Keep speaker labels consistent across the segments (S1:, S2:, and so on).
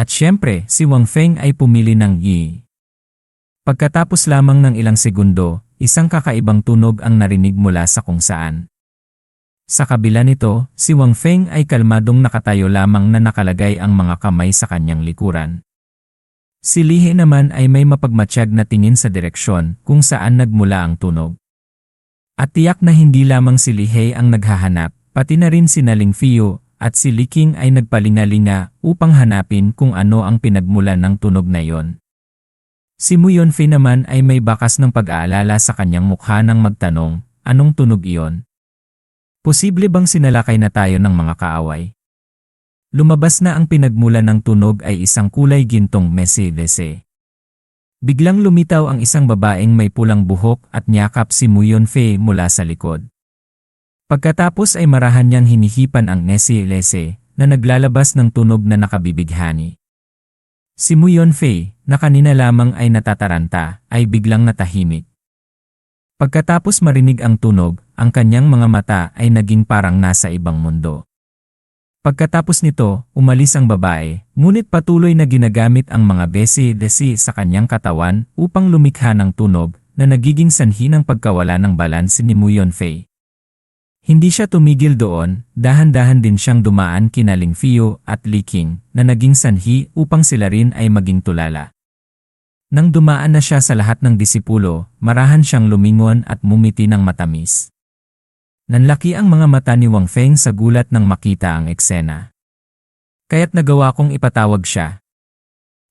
S1: At syempre, si Wang Feng ay pumili ng Yi. Pagkatapos lamang ng ilang segundo, isang kakaibang tunog ang narinig mula sa kung saan. Sa kabila nito, si Wang Feng ay kalmadong nakatayo lamang na nakalagay ang mga kamay sa kanyang likuran. Si Li He naman ay may mapagmatsyag na tingin sa direksyon kung saan nagmula ang tunog. At tiyak na hindi lamang si Li He ang naghahanap, pati na rin si Ling Fiyu at si Li Qing ay nagpalingalinga upang hanapin kung ano ang pinagmulan ng tunog na iyon. Si Mu Yunfei naman ay may bakas ng pag-aalala sa kanyang mukha nang magtanong, anong tunog iyon? Posible bang sinalakay na tayo ng mga kaaway? Lumabas na ang pinagmulan ng tunog ay isang kulay gintong mesi-dese. Biglang lumitaw ang isang babaeng may pulang buhok at niyakap si Mu Yunfei mula sa likod. Pagkatapos ay marahan niyang hinihipan ang mesi-dese na naglalabas ng tunog na nakabibighani. Si Mu Yunfei, na kanina lamang ay natataranta, ay biglang natahimik. Pagkatapos marinig ang tunog, ang kanyang mga mata ay naging parang nasa ibang mundo. Pagkatapos nito, umalis ang babae, ngunit patuloy na ginagamit ang mga besi-desi sa kanyang katawan upang lumikha ng tunog na nagiging sanhi ng pagkawala ng balanse ni Mu Yunfei. Hindi siya tumigil doon, dahan-dahan din siyang dumaan kina Ling Fiyu at Li Qing na naging sanhi upang sila rin ay maging tulala. Nang dumaan na siya sa lahat ng disipulo, marahan siyang lumingon at mumiti ng matamis. Nanlaki ang mga mata ni Wang Feng sa gulat nang makita ang eksena. Kaya't nagawa kong ipatawag siya.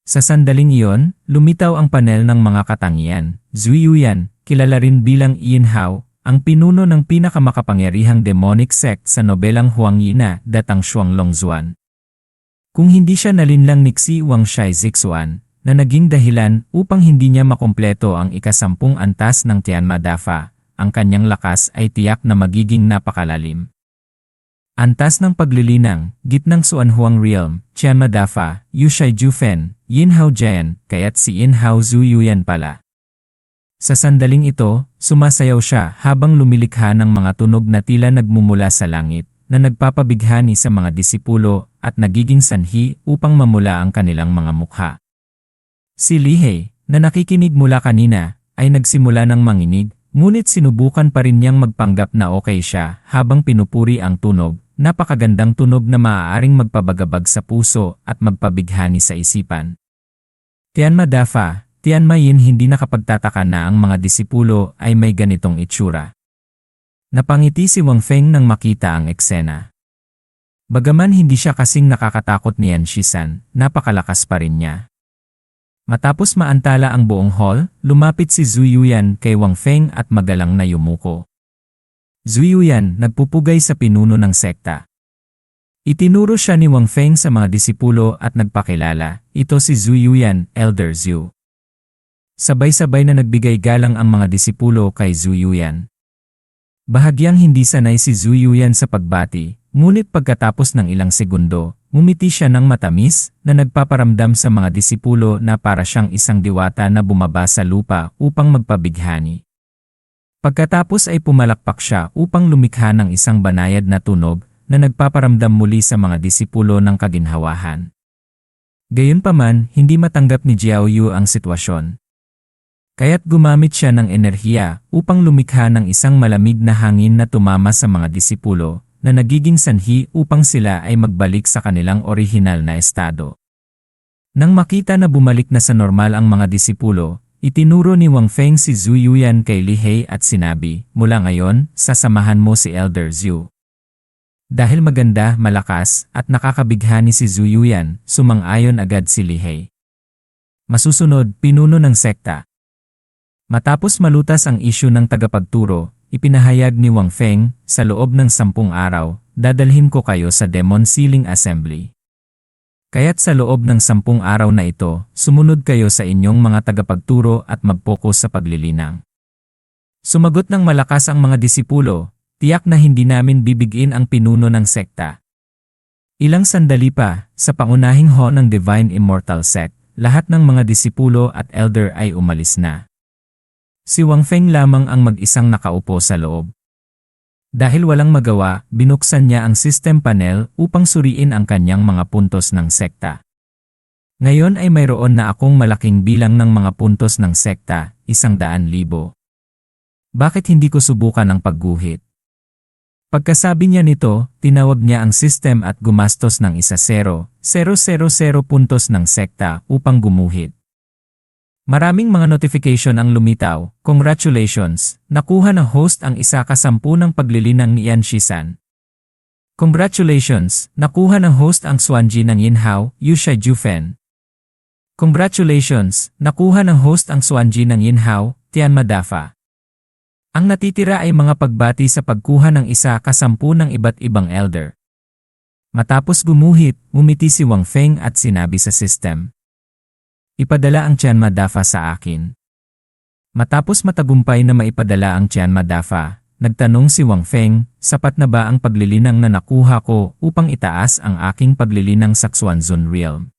S1: Sa sandaling iyon, lumitaw ang panel ng mga katangian. Zui Yuyan, kilala rin bilang Yin Hao, ang pinuno ng pinakamakapangyarihang demonic sect sa nobelang Huang Yi na datang Shuanglong Zuan. Kung hindi siya nalinlang ni Xi Wang Shai Zixuan, na naging dahilan upang hindi niya makumpleto ang ika-10 antas ng Tianma Dafa, ang kanyang lakas ay tiyak na magiging napakalalim. Antas ng paglilinang, gitnang Suan Huang Realm, Tianma Dafa, Yushai Jufen, Yin Hao Jian, kaya't si Yin Hao Zhu Yuyan pala. Sa sandaling ito, sumasayaw siya habang lumilikha ng mga tunog na tila nagmumula sa langit, na nagpapabighani sa mga disipulo at nagiging sanhi upang mamula ang kanilang mga mukha. Si Li He, na nakikinig mula kanina, ay nagsimula ng manginig, ngunit sinubukan pa rin niyang magpanggap na okay siya habang pinupuri ang tunog, napakagandang tunog na maaaring magpabagabag sa puso at magpabighani sa isipan. Tianma Dafa, Tianma Yin, hindi nakapagtataka na ang mga disipulo ay may ganitong itsura. Napangiti si Wang Feng nang makita ang eksena. Bagaman hindi siya kasing nakakatakot ni Yan Shisan, napakalakas pa rin niya. Matapos maantala ang buong hall, lumapit si Zhu Yuyan kay Wang Feng at magalang na yumuko. Zhu Yuyan, nagpupugay sa pinuno ng sekta. Itinuro siya ni Wang Feng sa mga disipulo at nagpakilala, ito si Zhu Yuyan, Elder Zhu. Sabay-sabay na nagbigay galang ang mga disipulo kay Zhu Yuyan. Bahagyang hindi sanay si Zhu Yuyan sa pagbati, ngunit pagkatapos ng ilang segundo, ngumiti siya ng matamis na nagpaparamdam sa mga disipulo na para siyang isang diwata na bumaba sa lupa upang magpabighani. Pagkatapos ay pumalakpak siya upang lumikha ng isang banayad na tunog na nagpaparamdam muli sa mga disipulo ng kaginhawahan. Gayunpaman, hindi matanggap ni Jiao Yu ang sitwasyon. Kaya't gumamit siya ng enerhiya upang lumikha ng isang malamig na hangin na tumama sa mga disipulo na nagiging sanhi upang sila ay magbalik sa kanilang orihinal na estado. Nang makita na bumalik na sa normal ang mga disipulo, itinuro ni Wang Feng si Zhu Yuyan kay Li He at sinabi, mula ngayon, sasamahan mo si Elder Zhu. Dahil maganda, malakas, at nakakabighani si Zhu Yuyan, sumang-ayon agad si Li He. Masusunod, pinuno ng sekta. Matapos malutas ang isyu ng tagapagturo, ipinahayag ni Wang Feng, sa loob ng 10 araw, dadalhin ko kayo sa Demon Sealing Assembly. Kaya't sa loob ng 10 araw na ito, sumunod kayo sa inyong mga tagapagturo at mag-focus sa paglilinang. Sumagot ng malakas ang mga disipulo, tiyak na hindi namin bibigin ang pinuno ng sekta. Ilang sandali pa, sa pangunahing hall ng Divine Immortal Sect, lahat ng mga disipulo at elder ay umalis na. Si Wang Feng lamang ang mag-isang nakaupo sa loob. Dahil walang magawa, binuksan niya ang system panel upang suriin ang kanyang mga puntos ng sekta. Ngayon ay mayroon na akong malaking bilang ng mga puntos ng sekta, 100,000. Bakit hindi ko subukan ang pagguhit? Pagkasabi niya nito, tinawag niya ang system at gumastos ng 1,000,000 puntos ng sekta upang gumuhit. Maraming mga notification ang lumitaw. Congratulations, nakuha ng host ang 1/10 ng paglilinang ni Yan Shisan. Congratulations, nakuha ng host ang Swanji ng Yinhao, Yusha Jufen. Congratulations, nakuha ng host ang Swanji ng Yinhao, Tian Madafa. Ang natitira ay mga pagbati sa pagkuha ng 1/10 ng iba't ibang elder. Matapos gumuhit, umiti si Wang Feng at sinabi sa system. Ipadala ang Tian Madafa sa akin. Matapos matagumpay na maipadala ang Tian Madafa, nagtanong si Wang Feng, sapat na ba ang paglilinang na nakuha ko upang itaas ang aking paglilinang sa Xuanzun Realm?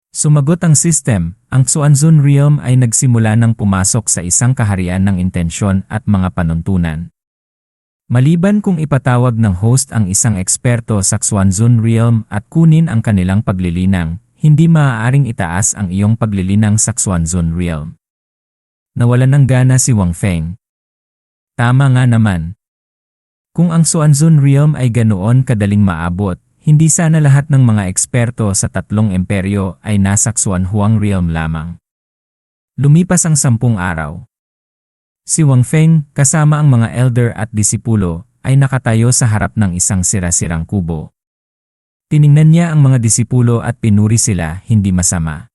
S1: Sumagot ang system, ang Xuanzun Realm ay nagsimula ng pumasok sa isang kaharian ng intensyon at mga panuntunan. Maliban kung ipatawag ng host ang isang eksperto sa Xuanzun Realm at kunin ang kanilang paglilinang, hindi maaaring itaas ang iyong paglilinang sa Xuanzun Realm. Nawalan ng gana si Wang Feng. Tama nga naman. Kung ang Xuanzun Realm ay ganoon kadaling maabot, hindi sana lahat ng mga eksperto sa 3 imperyo ay nasa Xuanhuang Realm lamang. Lumipas ang 10 araw. Si Wang Feng, kasama ang mga elder at disipulo, ay nakatayo sa harap ng isang sira-sirang kubo. Tiningnan niya ang mga disipulo at pinuri sila, hindi masama.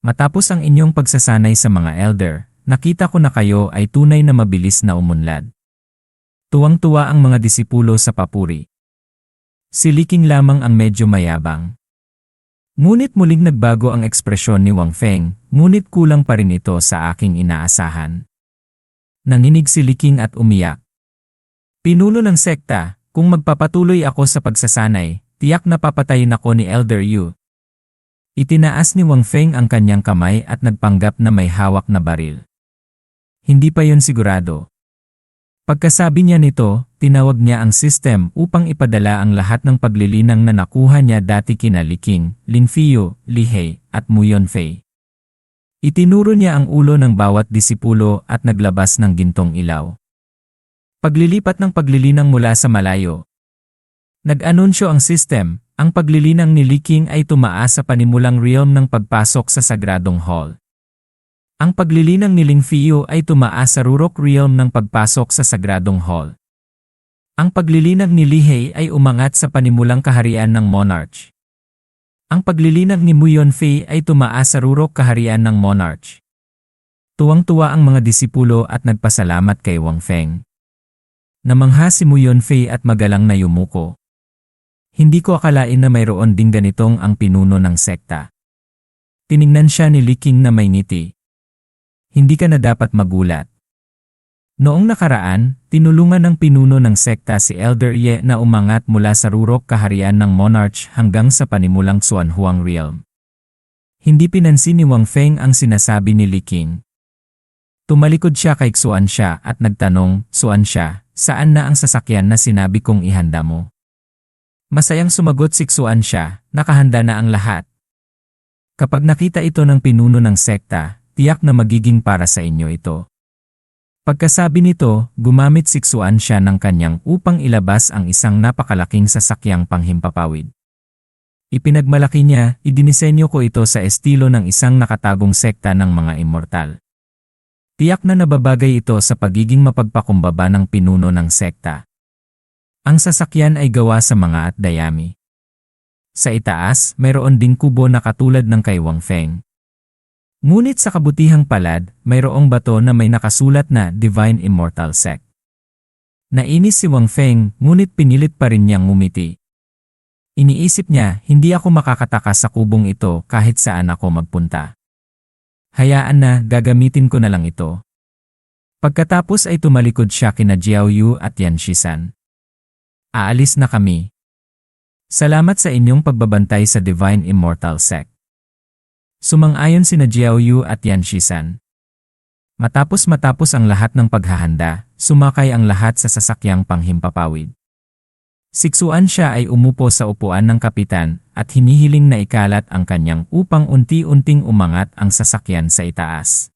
S1: Matapos ang inyong pagsasanay sa mga elder, nakita ko na kayo ay tunay na mabilis na umunlad. Tuwang-tuwa ang mga disipulo sa papuri. Si Liking lamang ang medyo mayabang. Ngunit muling nagbago ang ekspresyon ni Wang Feng, ngunit kulang pa rin ito sa aking inaasahan. Nanginig si Liking at umiyak. Pinuno ng sekta, kung magpapatuloy ako sa pagsasanay, tiyak na papatayin ako ni Elder Yu. Itinaas ni Wang Feng ang kanyang kamay at nagpanggap na may hawak na baril. Hindi pa yon sigurado. Pagkasabi niya nito, tinawag niya ang system upang ipadala ang lahat ng paglilinang na nakuha niya dati kina Liking, Lin Fiyu, Li He, at Mu Yonfei. Itinuro niya ang ulo ng bawat disipulo at naglabas ng gintong ilaw. Paglilipat ng paglilinang mula sa malayo. Nag-anunsyo ang system, ang paglilinang ni Liking ay tumaas sa panimulang realm ng pagpasok sa sagradong hall. Ang paglilinang ni Ling Fiyu ay tumaas sa Rurok Realm ng pagpasok sa Sagradong Hall. Ang paglilinang ni Li He ay umangat sa panimulang kaharian ng Monarch. Ang paglilinang ni Mu Yonfei ay tumaas sa Rurok kaharian ng Monarch. Tuwang-tuwa ang mga disipulo at nagpasalamat kay Wang Feng. Namangha si Mu Yonfei at magalang na yumuko. Hindi ko akalain na mayroon ding ganitong ang pinuno ng sekta. Tiningnan siya ni Liking na may ngiti. Hindi ka na dapat magulat. Noong nakaraan, tinulungan ng pinuno ng sekta si Elder Ye na umangat mula sa Rurok kaharian ng Monarch hanggang sa panimulang Xuanhuang Realm. Hindi pinansin ni Wang Feng ang sinasabi ni Liking. Tumalikod siya kay Xuanxia at nagtanong, Xuanxia, saan na ang sasakyan na sinabi kong ihanda mo? Masayang sumagot si Xuanxia, nakahanda na ang lahat. Kapag nakita ito ng pinuno ng sekta, tiyak na magiging para sa inyo ito. Pagkasabi nito, gumamit si Xuanxia ng kanyang upang ilabas ang isang napakalaking sasakyang panghimpapawid. Ipinagmalaki niya, idinisenyo ko ito sa estilo ng isang nakatagong sekta ng mga immortal. Tiyak na nababagay ito sa pagiging mapagpakumbaba ng pinuno ng sekta. Ang sasakyan ay gawa sa mga at-dayami. Sa itaas, mayroon ding kubo na katulad ng kay Wang Feng. Ngunit sa kabutihang palad, mayroong bato na may nakasulat na Divine Immortal Sect. Nainis si Wang Feng, ngunit pinilit pa rin niyang ngumiti. Iniisip niya, hindi ako makakatakas sa kubong ito kahit saan ako magpunta. Hayaan na, gagamitin ko na lang ito. Pagkatapos ay tumalikod siya kina Jiao Yu at Yan Shisan. Aalis na kami. Salamat sa inyong pagbabantay sa Divine Immortal Sect. Sumang-ayon sina Jiao Yu at Yan Shisan. Matapos ang lahat ng paghahanda, sumakay ang lahat sa sasakyang panghimpapawid. Si Xuanxia ay umupo sa upuan ng kapitan at hinihiling na ikalat ang kanyang upang unti-unting umangat ang sasakyan sa itaas.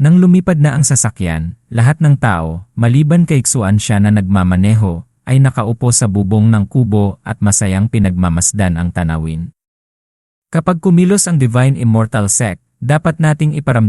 S1: Nang lumipad na ang sasakyan, lahat ng tao, maliban kay Xuan siya na nagmamaneho, ay nakaupo sa bubong ng kubo at masayang pinagmamasdan ang tanawin. Kapag kumilos ang Divine Immortal Sect, dapat nating iparamdam